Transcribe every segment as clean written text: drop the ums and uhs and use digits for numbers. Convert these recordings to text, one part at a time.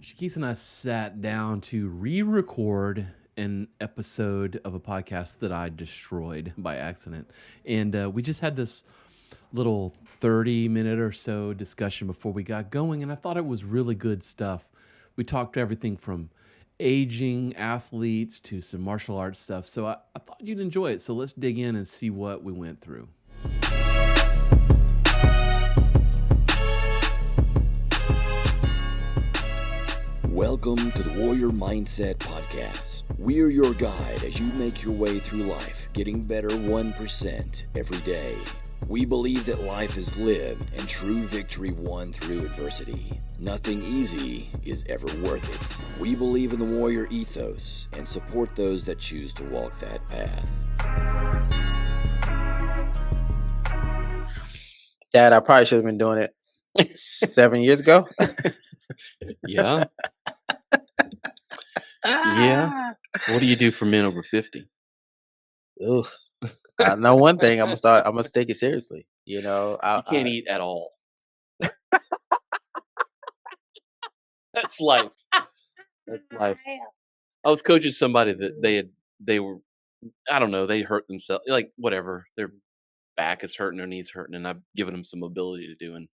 Shakeese and I sat down to re-record an episode of a podcast that I destroyed by accident. And we just had this little 30-minute or so discussion before we got going, and I thought it was really good stuff. We talked everything from aging athletes to some martial arts stuff, so I thought you'd enjoy it. So let's dig in and see what we went through. Welcome to the Warrior Mindset Podcast. We're your guide as you make your way through life, getting better 1% every day. We believe that life is lived and true victory won through adversity. Nothing easy is ever worth it. We believe in the warrior ethos and support those that choose to walk that path. Dad, I probably should have been doing it 7 years ago. Yeah. Yeah. What do you do for men over 50? Ugh. I know one thing. I'm gonna take it seriously. You know, You can't eat at all. That's life. That's life. I was coaching somebody that they were, I don't know, they hurt themselves, like whatever. Their back is hurting, their knees hurting, and I've given them some ability to do. And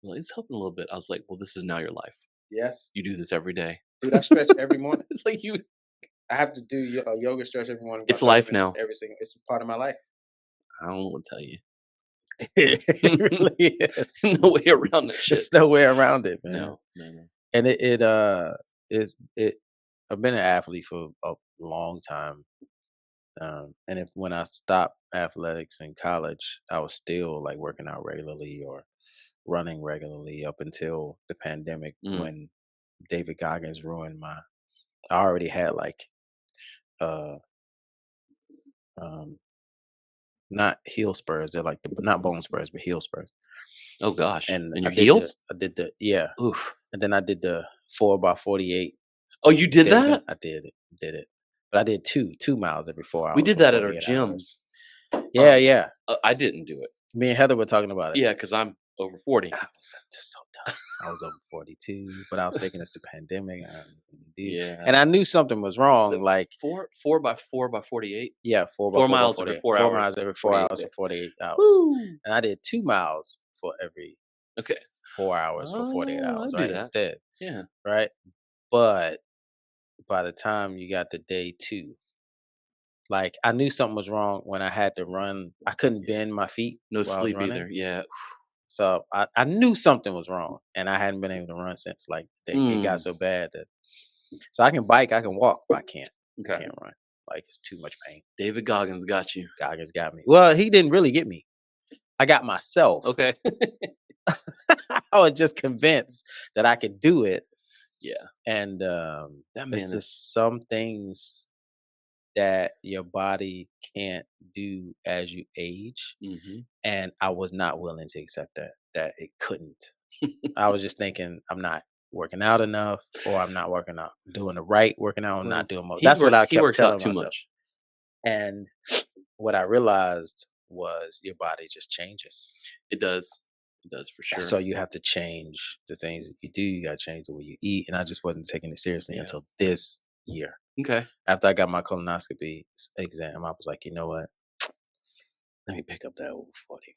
well, it's helping a little bit. I was like, well, this is now your life. Yes, You do this every day. dude. I stretch every morning. It's like you. I have to do a yoga stretch every morning. It's about 30 life minutes now. Every single. It's a part of my life. I don't want to tell you. It really is. There's no way around that shit. There's no way around it, man. No. And I've been an athlete for a long time. And when I stopped athletics in college, I was still like working out regularly or running regularly up until the pandemic when David Goggins ruined I already had like not heel spurs, they're like not bone spurs but heel spurs. Oh gosh. And your I did heels? I did the yeah. Oof. And then I did the 4x48. Oh, you did that? I did it. But I did 2 miles every 4 hours. We did for that at our 48 gyms. hours. Yeah. I didn't do it. Me and Heather were talking about it. Yeah, because I'm over 40. I was just so dumb. I was over 42, but I was thinking it's the pandemic. I didn't really do. Yeah. And I knew something was wrong. Like 4 by 4 by 48. yeah, 4 by 4 4 by miles every 48. 4 4 hours. miles every 4 48 hours for 48 hours. Woo. And I did 2 miles for every Okay. 4 hours for 48 Oh, hours, I do right? that. Instead, Yeah. right? But by the time you got to day 2, like I knew something was wrong when I had to run. I couldn't bend my feet. No while I was sleep running. either. Yeah. So I knew something was wrong, and I hadn't been able to run since. Like it got so bad that. So I can bike, I can walk, but I can't. Okay. I can't run. Like it's too much pain. David Goggins got you. Goggins got me. Well, he didn't really get me. I got myself. Okay. I was just convinced that I could do it. Yeah. And That man there's is. just some things that your body can't do as you age. Mm-hmm. And I was not willing to accept that it couldn't. I was just thinking I'm not working out enough, or I'm not doing the right working out. I'm not doing more. That's what I kept works telling out too myself. much. And what I realized was your body just changes. It does. It does for sure. So you have to change the things that you do. You got to change the way you eat. And I just wasn't taking it seriously until this year. Okay. After I got my colonoscopy exam, I was like, you know what? Let me pick up that old 40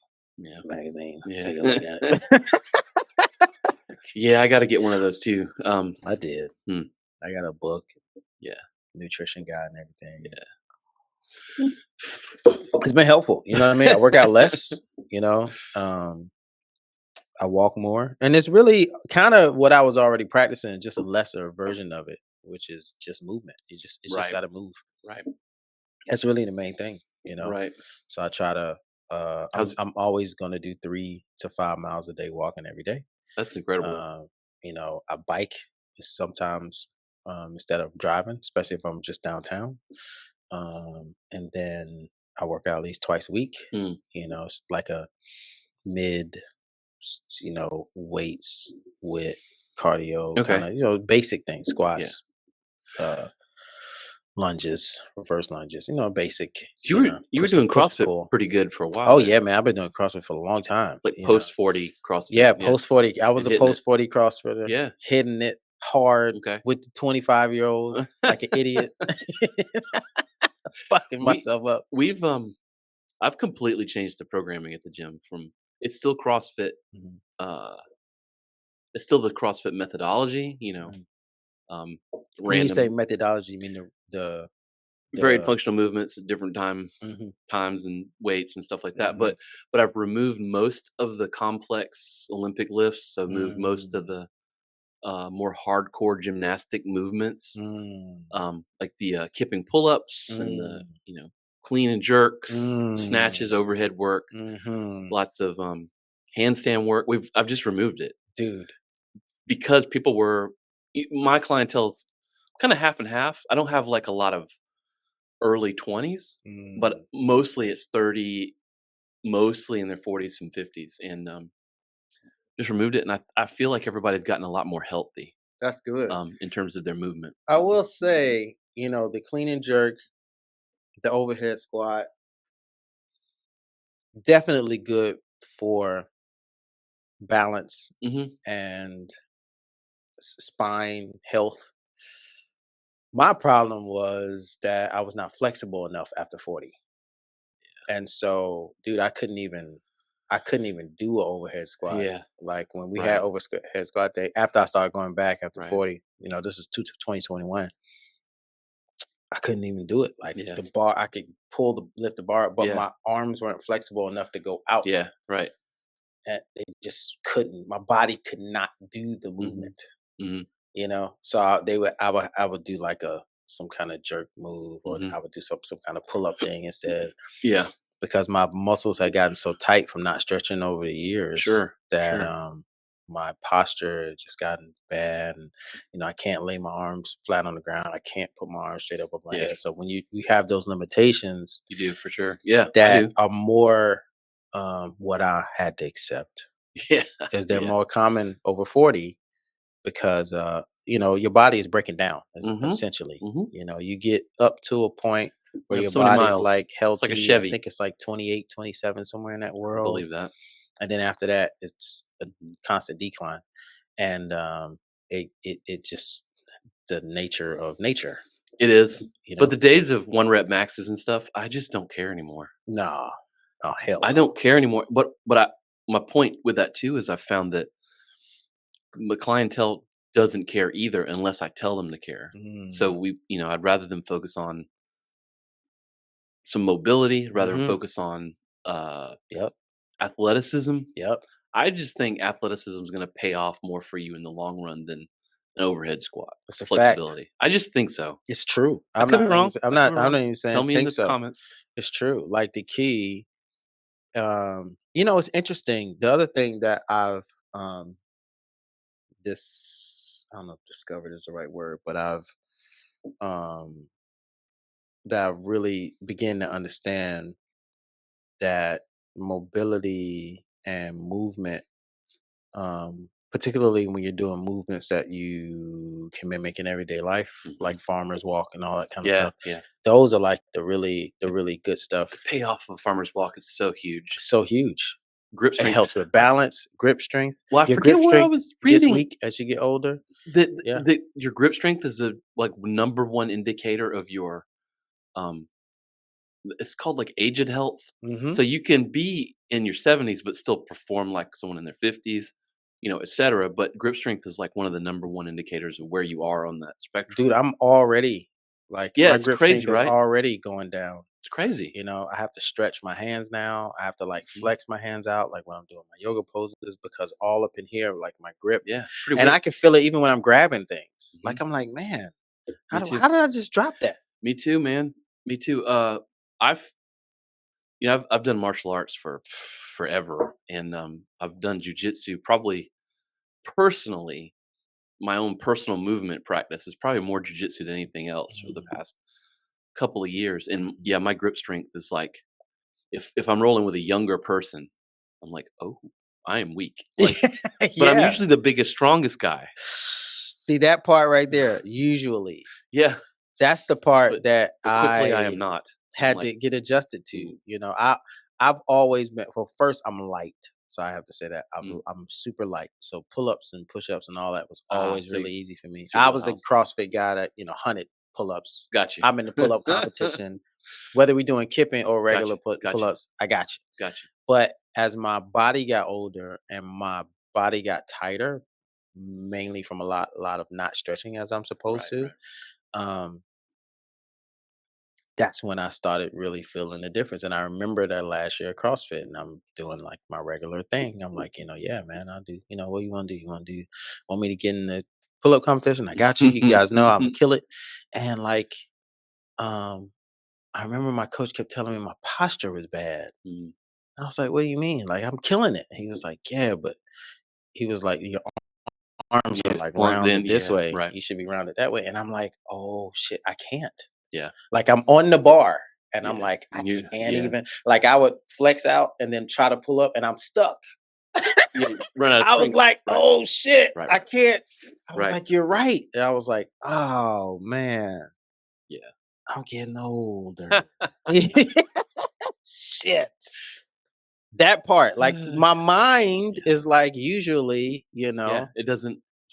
magazine. Yeah. Take a look at it. Yeah, I got to get one of those too. I did. I got a book. Yeah. Nutrition guide and everything. Yeah. It's been helpful. You know what I mean? I work out less, you know. I walk more. And it's really kind of what I was already practicing, just a lesser version of it, which is just movement. It's just got to move. Right. That's really the main thing, you know. Right. So I try to I'm always going to do 3 to 5 miles a day walking every day. That's incredible. You know, I bike sometimes instead of driving, especially if I'm just downtown. And then I work out at least twice a week. You know, it's like a mid, you know, weights with cardio, kind of, you know, basic things, squats, lunges, reverse lunges, you know, basic. You were doing CrossFit pretty good for a while. Oh yeah, man, I've been doing CrossFit for a long time. Like post 40 CrossFit. Yeah, post 40. I was a post 40 CrossFitter. Yeah, hitting it hard Okay. with the 25-year-olds like an idiot, fucking We myself up. we've I've completely changed the programming at the gym from it's still CrossFit, Mhm, uh it's still the CrossFit methodology, mhm. um, When you say random methodology, you mean varied the functional movements at different mhm, times and weights and stuff like that. mhm, But I've removed most of the complex Olympic lifts. I've moved most of mm, the more hardcore gymnastic movements, mm, like the kipping pull-ups and the mm, clean and jerks, snatches, mm, overhead work, mhm. lots of handstand work. I've just removed it Dude. because people were my clientele's kind of half and half. I don't have like a lot of early 20s, but Mm, mostly it's 30, mostly in their 40s and 50s, and just removed it. And I feel like everybody's gotten a lot more healthy that's good. in terms of their movement. I will say, the clean and jerk, the overhead squat, definitely good for balance Hmm. and spine health. My problem was that I was not flexible enough after 40. And so, dude, I couldn't even do an overhead squat. Yeah, Like when we had right, overhead squat day, after I started going back after right. 40, this is 2021. I couldn't even do it. Like Yeah, the bar, I could lift the bar up, but yeah, my arms weren't flexible enough to go out. yeah, right. And it just couldn't. My body could not do the Hmm. movement. Hmm. So I would do like some kind of jerk move, or Hmm. I would do some kind of pull up thing instead, Yeah, because my muscles had gotten so tight from not stretching over the years sure, that sure. my posture had just gotten bad, and I can't lay my arms flat on the ground. I can't put my arms straight up my Yeah, head. So when we have those limitations you do for sure. Yeah, I that do. are more what I had to accept, Yeah, is they're yeah. more common over 40, because your body is breaking down, Hmm. essentially. Hmm. You get up to a point We where have your so many body's miles. like It's like a healthy. I Chevy. think it's like 28, 27, somewhere in that I world. believe that. And then after that, it's a Mhm. constant decline. And it just, the nature of nature. It is. you But know the days of one rep maxes and stuff, I just don't care anymore. no. Oh, hell I no. don't care anymore. But my point with that too is I found that my clientele doesn't care either unless I tell them to care. So Mm. I'd rather them focus on some mobility, rather than Hmm. focus on uh, Yep. athleticism. Yep. I just think athleticism is going to pay off more for you in the long run than an overhead squat It's a fact. flexibility. I just think so. It's true. I could be wrong. I could be I'm wrong. not even Tell saying me in think the so. comments. It's true. Like the key, it's interesting. The other thing that um I don't know if discovered is the right word, but um that I really begin to understand, that mobility and movement, particularly when you're doing movements that you can mimic in everyday life, Hmm. like farmers walk and all that kind of Yeah, stuff. yeah. Those are like the really good stuff. The payoff of farmer's walk is so huge. So huge. Grip It strength. helps with balance, grip strength. Well, I Your forget grip where I strength was gets reading weak as you get older. that Yeah. that your grip strength is a like number one indicator of your um it's called like aged health. Hmm. So you can be in your 70s but still perform like someone in their 50s, etc. But grip strength is like one of the number one indicators of where you are on that spectrum. Dude, I'm already, like, Yeah, my it's grip crazy, strength is right? already going down. It's crazy. I have to stretch my hands now. I have to like Mhm. flex my hands out, like when I'm doing my yoga poses, because all up in here, like my grip, Yeah, it's pretty and weird. I can feel it even when I'm grabbing things. Mhm. Like I'm like, man, Me too. how did I just drop that? Me too, man. Me too. I've I've done martial arts for forever, and I've done jujitsu. Probably personally, my own personal movement practice is probably more jujitsu than anything else for the Mm. past couple of years. And yeah, my grip strength is like if I'm rolling with a younger person, I'm like, oh, I am weak. Like, but I'm Yeah. usually the biggest, strongest guy. See that part right there? Usually, Yeah, that's the part but that but quickly I am I not. I'm had like, to get adjusted to. "Ooh, I've always been. Well, first I'm light. So I have to say that Mm. I'm super light. So pull-ups and push-ups and all that was always So really easy for me. it's your I was the wheelhouse. CrossFit guy that, hunted pull-ups. Got you. I'm in the pull-up competition. Whether we're doing kipping or regular Gotcha. pull-ups, I got you. Got you. But as my body got older and my body got tighter, mainly from a lot of not stretching as I'm supposed to, Right. um, that's when I started really feeling the difference. And I remember that last year at CrossFit, and I'm doing like my regular thing. I'm like, yeah, man, I'll do, what you want to do? Want me to get in the pull up competition? I got you. You guys know I'm gonna kill it. And like, um, I remember my coach kept telling me my posture was bad. Mm. I was like, what do you mean? Like, I'm killing it. He was like, yeah, but he was like, your arms are like Well, then, rounded this yeah, way. right. You should be rounded that way. And I'm like, oh shit, I can't. Yeah. Like I'm on the bar and I'm Yeah. like, I You- can't yeah. even, like I would flex out and then try to pull up and I'm stuck. Yeah, run out of I was strength. like, Right. oh shit, Right. I can't. I was Right. like, you're right. And I was like, oh man. Yeah. I'm getting older. Shit. That part, like my mind is like usually, Yeah, it's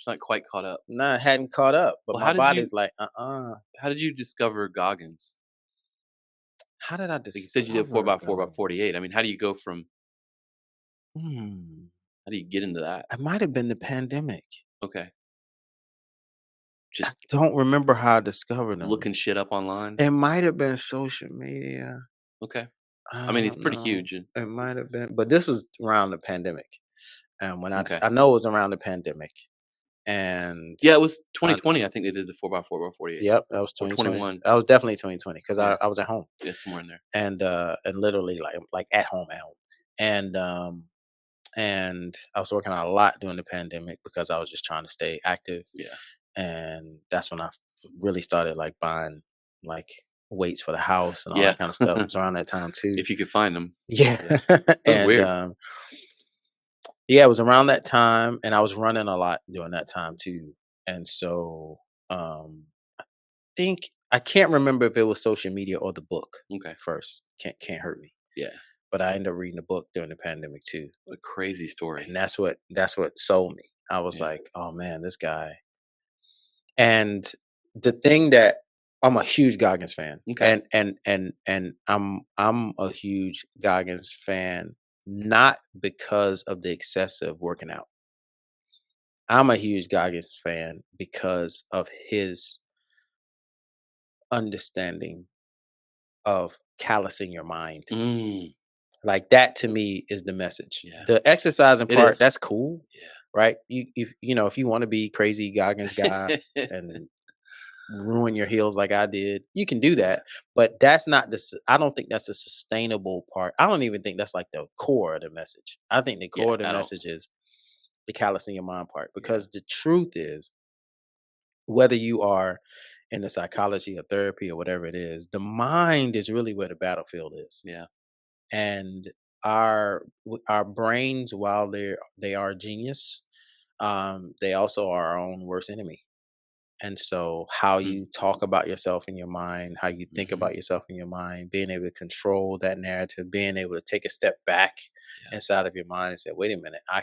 not quite caught up. hadn't caught up, but Well, my body's like, how did you discover Goggins? How did I Like discover? you said you did 4x4 by 48. I mean, how do you go from, Hmm. how do you get into that? It might have been the pandemic. Okay. I Just don't remember how I discovered them. looking shit up online? It might have been social media. Okay. I mean, it's don't pretty know. huge. It might have been, but this was around the pandemic, and when Okay. I know it was around the pandemic, and Yeah, it was 2020. I think they did the 4x4 by 48. yep, that was Or 2020. 21. That was definitely 2020 because Yeah. I was at home, Yeah, somewhere in there. and literally like at home, and I was working out a lot during the pandemic because I was just trying to stay active. Yeah. And that's when I really started like buying like weights for the house and all Yeah. that kind of stuff. It was around that time too. If you could find them. Yeah. And weird. yeah, it was around that time and I was running a lot during that time too. And so I think I can't remember if it was social media or the book Okay. first. Can't hurt me. Yeah. But I ended up reading the book during the pandemic too. What a crazy story. And that's what sold me. I was like, oh man, this guy. And the thing that I'm a huge Goggins fan. Okay. And I'm a huge Goggins fan, not because of the excessive working out. I'm a huge Goggins fan because of his understanding of callousing your mind. Mm. Like that to me is the message. Yeah. The exercising It part, is. that's cool. Yeah. Right? If you want to be crazy Goggins guy and ruin your heels like I did, you can do that. But that's not I don't think that's a sustainable part. I don't even think that's like the core of the message. I think the core of the message is the callous in your mind part. Because the truth is, whether you are in the psychology or therapy or whatever it is, the mind is really where the battlefield is. Yeah. And our brains, while they are genius, they also are our own worst enemy. And so how you talk about yourself in your mind, how you think about yourself in your mind, being able to control that narrative, being able to take a step back inside of your mind and say, wait a minute, I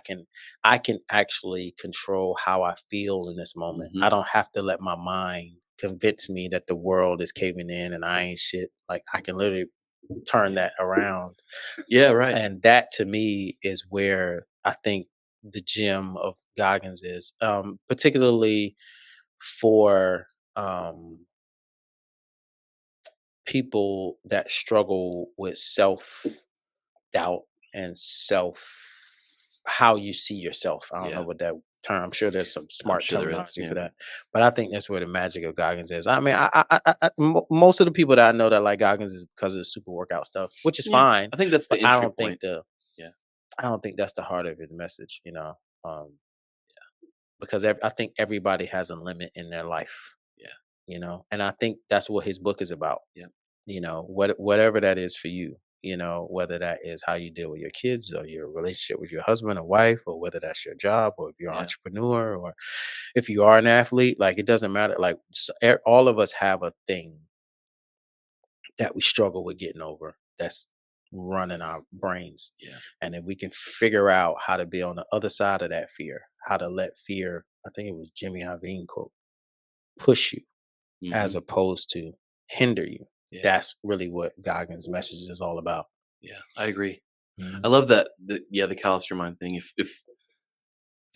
can actually control how I feel in this moment. I don't have to let my mind convince me that the world is caving in and I ain't shit. Like I can literally turn that around. Yeah, right. And that to me is where I think the gem of Goggins is, particularly for people that struggle with self doubt and how you see yourself. I don't know what that term. I'm sure there's some smart terminology for that, but I think that's where the magic of Goggins is. I mean, most of the people that I know that like Goggins is because of the super workout stuff, which is fine. I think that's the but I entry don't point. think I don't think that's the heart of his message. Because I think everybody has a limit in their life. And I think that's what his book is about. Whatever that is for you, whether that is how you deal with your kids or your relationship with your husband or wife, or whether that's your job, or if you're an entrepreneur, or if you are an athlete, like it doesn't matter. Like all of us have a thing that we struggle with getting over. That's running our brains. Yeah. And if we can figure out how to be on the other side of that fear, how to let fear, I think it was Jimmy Iovine quote, push you as opposed to hinder you. Yeah. That's really what Goggins' message is all about. Yeah, I agree. I love that. The callous your mind thing. If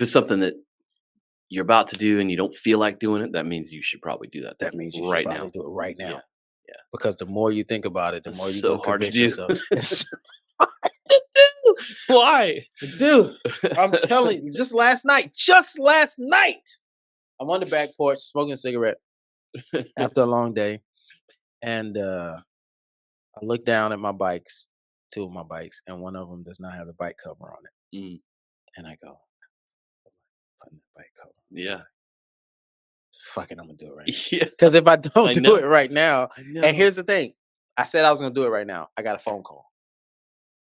it's something that you're about to do and you don't feel like doing it, that means you should probably do that. That means you should right probably now. do it right now. Yeah. Yeah. Because the more you think about it, the more you're so going to hard to convince do. yourself. It's Why? Dude, I'm telling you, just last night, I'm on the back porch smoking a cigarette after a long day. And I look down at my bikes, 2 of my bikes, and one of them does not have the bike cover on it. And I go, putting the bike cover. Yeah. Fuck it, I'm going to do it right now. Yeah. Because if I don't I do know. it right now, I know. and here's the thing. I said I was going to do it right now. I got a phone call.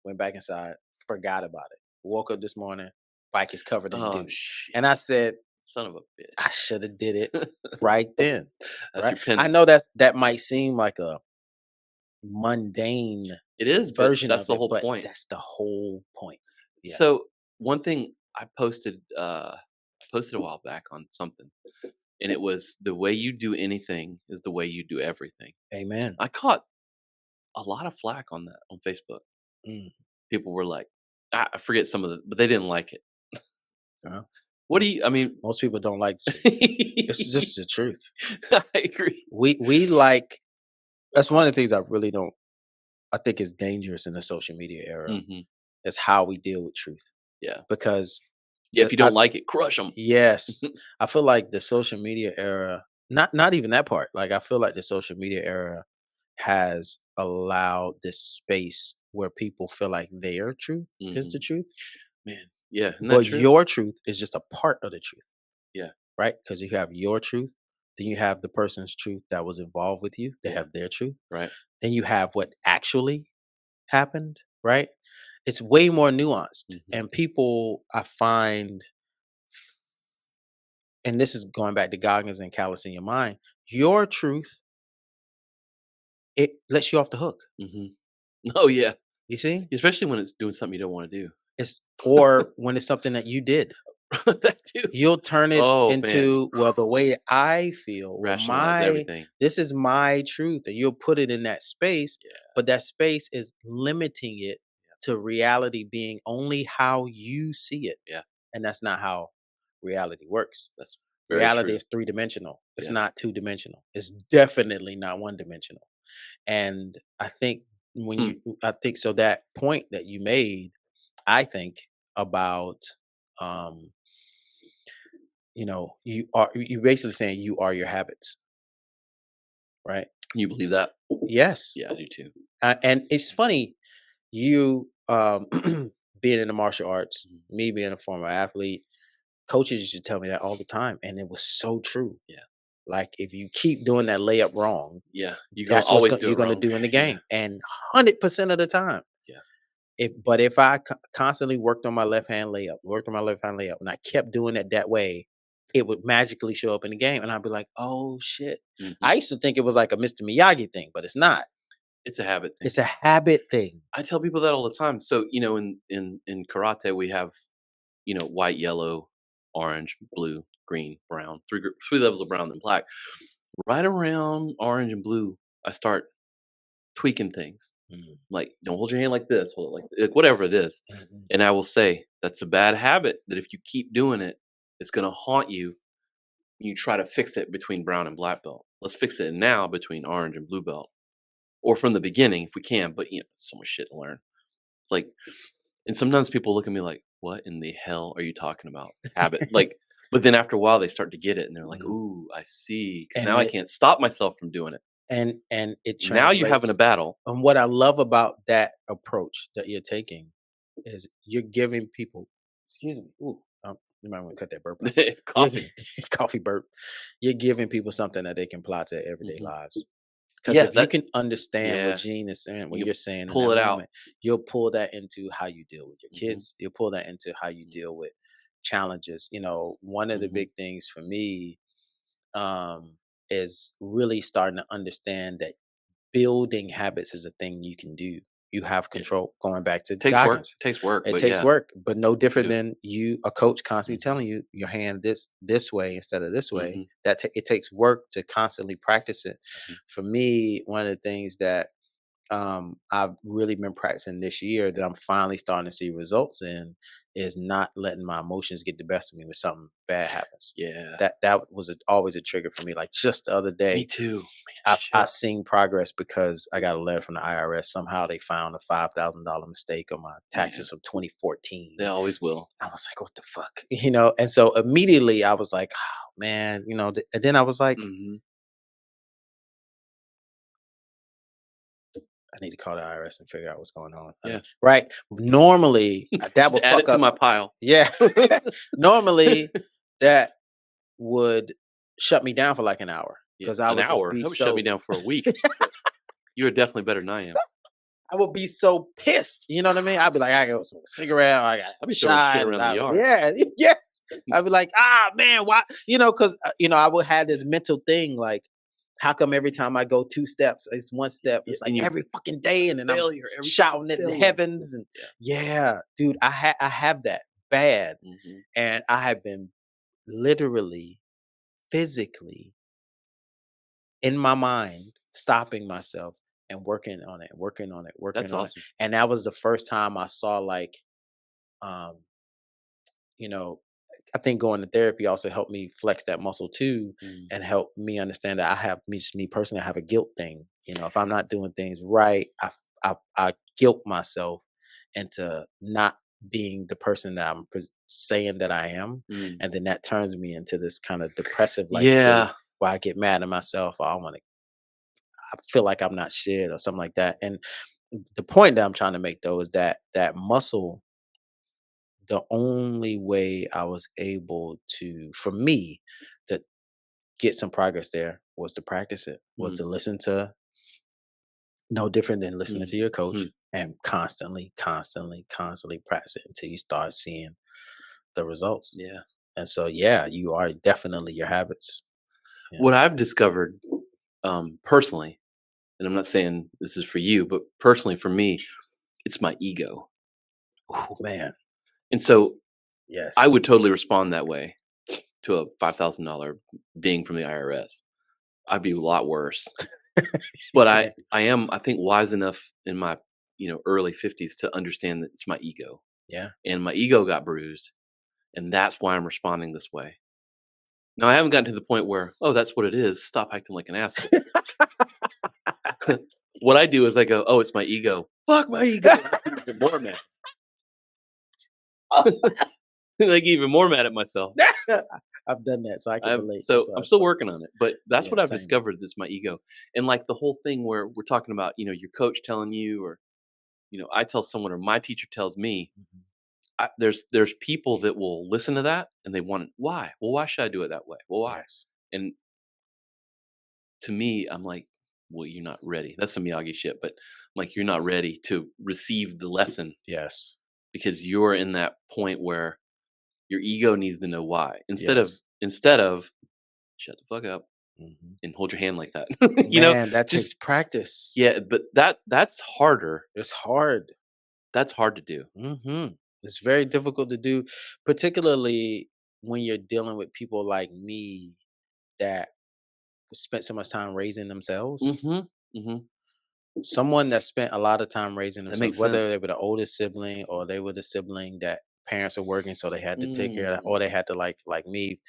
Went back inside, forgot about it. Woke up this morning, bike is covered in dew. Shit. And I said, son of a bitch. I should have did it right then. That's right? your penance. I know that might seem like a mundane It is, but version that's of the it, whole but point. that's the whole point. Yeah. So one thing I posted a while back on something, and it was the way you do anything is the way you do everything. Amen. I caught a lot of flack on that on Facebook. People were like, I forget some of the, but they didn't like it. What do you? I mean, most people don't like the truth. It's just the truth. I agree. We like. That's one of the things I really don't. I think is dangerous in the social media era. Is how we deal with truth. Yeah. Because if you don't like it, crush them. Yes, I feel like the social media era. Not even that part. Like I feel like the social media era has allowed this space where people feel like their truth is the truth. Man, yeah. But your truth is just a part of the truth. Yeah. Right? Because you have your truth, then you have the person's truth that was involved with you. They have their truth. Right. Then you have what actually happened, right? It's way more nuanced. And people, I find, and this is going back to Goggins and Callous in Your Mind, your truth, it lets you off the hook. Oh, yeah. You see? Especially when it's doing something you don't want to do. Or when it's something that you did. That too. You'll turn it into, well, the way I feel. Rationalize everything. This is my truth. And you'll put it in that space. Yeah. But that space is limiting it to reality being only how you see it. Yeah. And that's not how reality works. That's reality is 3-dimensional. It's not 2-dimensional. It's definitely not 1-dimensional. And I think so that point that you made, I think about, you're basically saying you are your habits, right? You believe that? Yes. Yeah, I do too. And it's funny, you being in the martial arts, me being a former athlete, coaches used to tell me that all the time, and it was so true. Yeah. Like if you keep doing that layup wrong, that's what you're going to do in the game, and 100% of the time. Yeah. If I constantly worked on my left hand layup, and I kept doing it that way, it would magically show up in the game, and I'd be like, "Oh shit!" I used to think it was like a Mr. Miyagi thing, but it's not. It's a habit thing. It's a habit thing. I tell people that all the time. So in karate, we have white, yellow, orange, blue, green, brown, three levels of brown and black. Right around orange and blue, I start tweaking things. Like, don't hold your hand like this, hold it like whatever it is. And I will say that's a bad habit that if you keep doing it, it's going to haunt you. You try to fix it between brown and black belt. Let's fix it now between orange and blue belt, or from the beginning if we can. But so much shit to learn. Like, and sometimes people look at me like, "What in the hell are you talking about?" Habit, like. But then after a while, they start to get it, and they're like, "Ooh, I see." Because now I can't stop myself from doing it. And it now you're having a battle. And what I love about that approach that you're taking is you're giving people. Excuse me. Ooh, you might want to cut that burp. Coffee burp. You're giving people something that they can apply to their everyday lives. Because if you can understand what Gene is saying, what you're saying, pull it out. You'll pull that into how you deal with your kids. You'll pull that into how you deal with challenges. One of the big things for me is really starting to understand that building habits is a thing you can do. you have control. Going back to Takes work. Goggins, Takes work. it But takes yeah. work, but no different do. than a coach constantly Mhm. telling you your hand this way instead of this way. Mhm. That it takes work to constantly practice it. Mhm. For me, one of the things that I've really been practicing this year that I'm finally starting to see results in is not letting my emotions get the best of me when something bad happens. Yeah. That was always a trigger for me. Like just the other Me day, too. Man, I've shit. seen progress because I got a letter from the IRS. Somehow they found a $5,000 mistake on my taxes from 2014. They always will. I was like, what the fuck? And so immediately I was like, oh man, and then I was like, Mhm. I need to call the IRS and figure out what's going on. Yeah. Right. Normally that would Add fuck it to up. my pile. Yeah. Normally that would shut me down for like an hour Yeah. because I An would just hour. be That would shut me so down for a week. You are definitely better than I am. I would be so pissed. You know what I mean? I'd be like, I got smoke a cigarette. I got I'd be throwing shot. shit around the yard. Yeah. Yes. I'd be like, man, why? Because I would have this mental thing like, how come every time I go 2 steps, it's 1 step? It's like And you every fucking day, and then I'm failure. shouting at the heavens, and yeah, dude, I have that bad, Mhm. and I have been literally, physically, in my mind, stopping myself and working on it, working on it, working That's on awesome. it, and that was the first time I saw like, um, you know, I think going to therapy also helped me flex that muscle too, Mm. and help me understand that I have me personally, I have a guilt thing. If I'm not doing things right, I guilt myself into not being the person that I'm saying that I am, Mm. and then that turns me into this kind of depressive like state Yeah. where I get mad at myself. Or I feel like I'm not shit or something like that. And the point that I'm trying to make though is that that muscle, the only way I was able to, for me, to get some progress there was to practice it, was Mm. to listen to no different than listening to Mm. your coach Mm. and constantly, constantly, constantly practice it until you start seeing the results. Yeah. And so, yeah, you are definitely your habits. Yeah. What I've discovered personally, and I'm not saying this is for you, but personally for me, it's my ego. Oh, man. And so Yes. I would totally respond that way to a $5,000 ding from the IRS. I'd be a lot worse. But I am, I think, wise enough in my early 50s to understand that it's my ego, Yeah. and my ego got bruised, and that's why I'm responding this way. Now I haven't gotten to the point where, oh, that's what it is. Stop acting like an asshole. What I do is I go, oh, it's my ego. Fuck my ego. Even more mad. Like even more mad at myself. I've done that, so I can relate. So That's why I'm it's still funny. working on it, but that's Yeah, what I've same. discovered. That's my ego, and like the whole thing where we're talking about, your coach telling you, or I tell someone, or my teacher tells me. Mhm. There's people that will listen to that and they want, why? Well, why should I do it that way? Well, why? Yes. And to me, I'm like, well, you're not ready. That's some Miyagi shit, but I'm like, you're not ready to receive the lesson Yes. because you're in that point where your ego needs to know why. Instead Yes. of shut the fuck up Mhm. and hold your hand like that. Man, that takes Just practice. yeah, but that's harder. It's hard. That's hard to do. It's very difficult to do, particularly when you're dealing with people like me that spent so much time raising themselves. Mhm. Mhm. Someone that spent a lot of time raising That themselves, makes sense. whether they were the oldest sibling or they were the sibling that parents are working, so they had to take care of that, Mm. or they had to like me.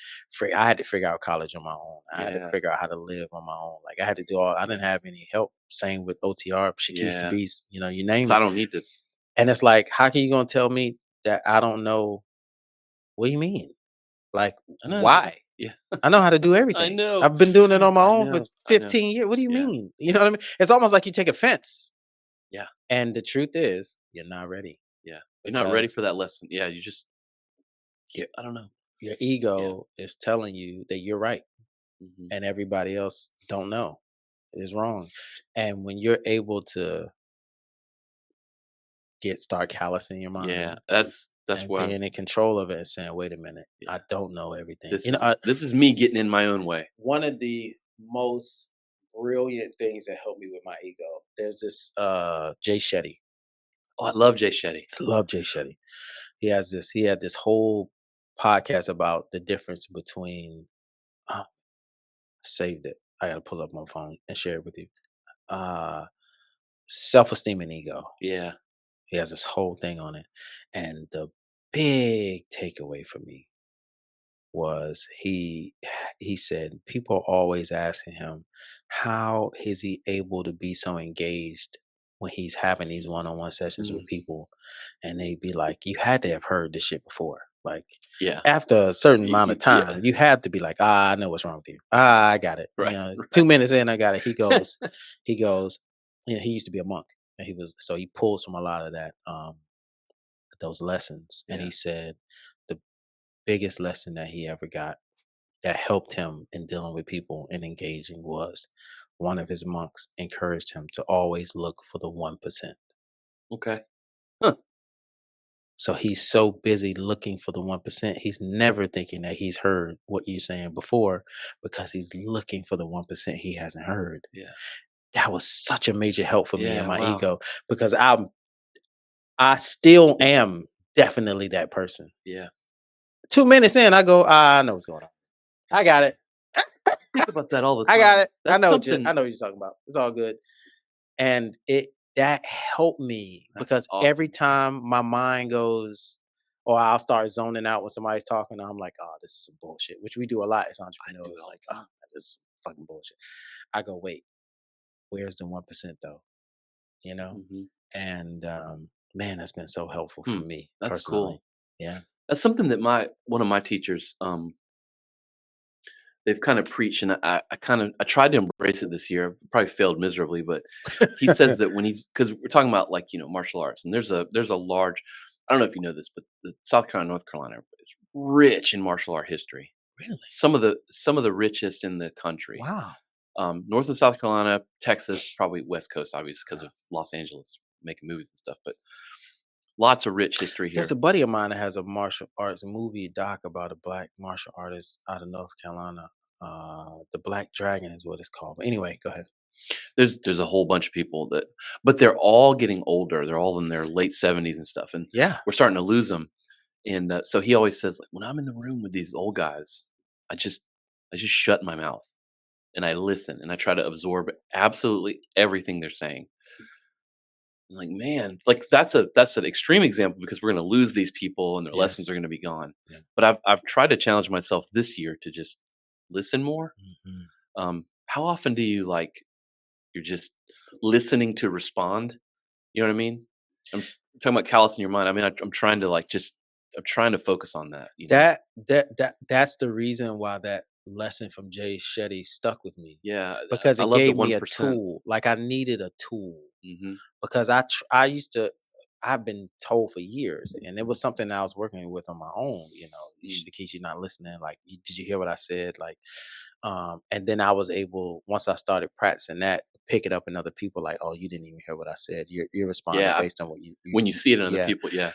I had to figure out college on my own. I had to Yeah. figure out how to live on my own. Like I had to do all. I didn't have any help. Same with OTR, Shakeese the Yeah. Beast. You name So I it. don't need to. And it's like, how can you gonna tell me that I don't know? What do you mean? Like, I know. why? Yeah. I know how to do I everything. know. I've been doing it on my I own for know. I know. 15 years. What do you Yeah. mean? You know what I mean? It's almost like you take offense. Yeah. And the truth is, you're not ready. Yeah. You're not ready Because for that lesson. Yeah, you just your, I don't know. your ego is telling you that you're right Mhm. and everybody else don't know. It is wrong. And when you're able to start callousing your mind, Yeah, that's and why being in control of it and saying, wait a minute, yeah. I don't know everything. This is me getting in my own way. One of the most brilliant things that helped me with my ego, there's this Jay Shetty. Oh, I love Jay Shetty. Love Jay Shetty. He had this whole podcast about the difference between saved it. I gotta pull up my phone and share it with you. Uh Self-esteem and ego. Yeah. He has this whole thing on it. And the big takeaway for me was he said people are always asking him how is he able to be so engaged when he's having these one-on-one sessions with people, and they'd be like, you had to have heard this shit before, like Yeah. after a certain amount of Yeah. time you had to be like, I know what's wrong with you, I got it, Right, you know, right. 2 minutes in, I got it. He goes, you know, he used to be a monk, and he pulls from a lot of that, those lessons, and Yeah. he said the biggest lesson that he ever got that helped him in dealing with people and engaging was one of his monks encouraged him to always look for the 1%. Okay. Huh. So he's so busy looking for the 1%, he's never thinking that he's heard what you're saying before, because he's looking for the 1% he hasn't heard. Yeah. That was such a major help for me and Yeah, my wow. ego, because I still am definitely that person. Yeah. 2 minutes in, I go, I know what's going on. I got it. Think about that all the time. I got it. That's something. I know what you're talking about. It's all good. And that helped me, That's because awesome. every time my mind goes, or I'll start zoning out when somebody's talking, I'm like, oh, this is some bullshit, which we do a lot as entrepreneurs. all Like, the oh, this is fucking bullshit. I go, wait, where's the 1% though? You know? Mhm. And man, that's been so helpful for me That's personally. cool. Yeah. That's something that one of my teachers, they've kind of preached, and I tried to embrace it this year. Probably failed miserably, but he says that when because we're talking about, like, martial arts, and there's a large, I don't know if you know this, but the South Carolina, North Carolina is rich in martial art history. Really? Some of the richest in the country. Wow. North and South Carolina, Texas, probably West Coast, obviously, because of Los Angeles making movies and stuff. But lots of rich history here. There's a buddy of mine that has a martial arts movie doc about a black martial artist out of North Carolina. The Black Dragon is what it's called. But anyway, go ahead. There's a whole bunch of people but they're all getting older. They're all in their late 70s and stuff, and Yeah. we're starting to lose them. And so he always says, like, when I'm in the room with these old guys, I just shut my mouth and I listen and I try to absorb absolutely everything they're saying. I'm like, man, like that's an extreme example, because we're going to lose these people and their lessons Yes. are going to be gone. Yeah. But I've tried to challenge myself this year to just listen more. Mhm. How often do you, like, you're just listening to respond? You know what I mean? I'm talking about callous in your mind. I mean, I'm trying to, like, I'm trying to focus on that. That's the reason why that lesson from Jay Shetty stuck with me, Yeah, because I it love the gave me a 1%. tool. Like, I needed a tool, Hmm. because I've been told for years, and it was something that I was working with on my own. You know, Shakeese, you're not listening. Like, did you hear what I said? Like, and then I was able, once I started practicing that, pick it up in other people. Like, oh, you didn't even hear what I said. You're responding Yeah, based on what when you see it in other yeah. people, yeah.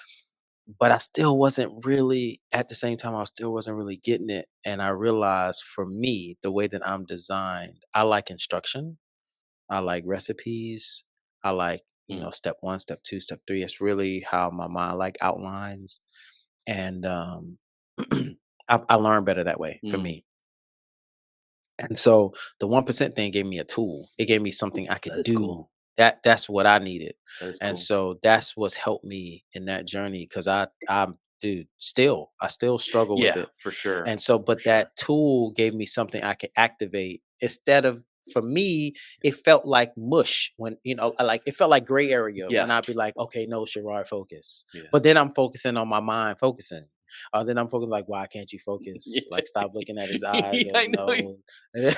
But I still wasn't really, at the same time, I still wasn't really getting it. And I realized, for me, the way that I'm designed, I like instruction. I like recipes. I like, Mm, step one, step two, step three. It's really how my mind, like, outlines. And I learn better that way, for mm. me. And so the 1% thing gave me a tool. It gave me something I That could is do. cool. That's what I needed. That is And cool. so that's what's helped me in that journey, because I'm dude, I still struggle with Yeah, it. for sure. And so, For but sure. that tool gave me something I could activate, instead of, for me, it felt like mush when, like, it felt like gray area Yeah. when I'd be like, okay, no, Sherrod, focus. Yeah. But then I'm focusing on my mind, focusing. Then I'm focusing, like, why can't you focus? Yeah. Like, stop looking at his eyes Yeah, or I his know. nose.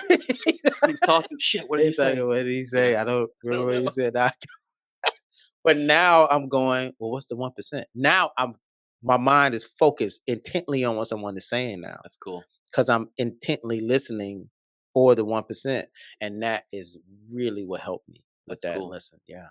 He's talking shit. What did he It's like, say? what did he say? Yeah. I don't I don't remember what he know. said. But now I'm going, well, what's the 1%? Now my mind is focused intently on what someone is saying now, That's cool. because I'm intently listening for the 1%. And that is really what helped me with That's that cool. lesson. Yeah.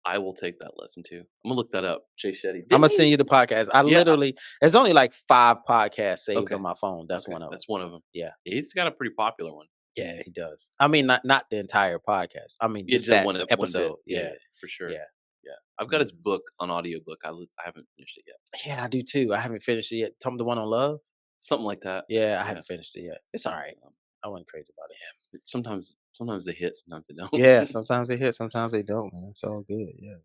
I will take that lesson too. I'm gonna look that up. Jay Shetty. I'm Didn't gonna send you the podcast. Yeah. There's only like 5 podcasts saved Okay. on my phone. That's Okay. one of them. That's one of them. Yeah. He's got a pretty popular one. Yeah, he does. I mean, not the entire podcast. I mean, Yeah, just that one bit. episode. Yeah, Yeah. for sure. Yeah. Yeah. I've got his book on audiobook. I haven't finished it yet. Yeah, I do too. I haven't finished it yet. Tell me the one on love. Something like that. Yeah, I Yeah. haven't finished it yet. It's all right. Um, I wasn't crazy about it. Sometimes they hit, sometimes they don't. Yeah, sometimes they hit, sometimes they don't, man. It's all good. Yeah.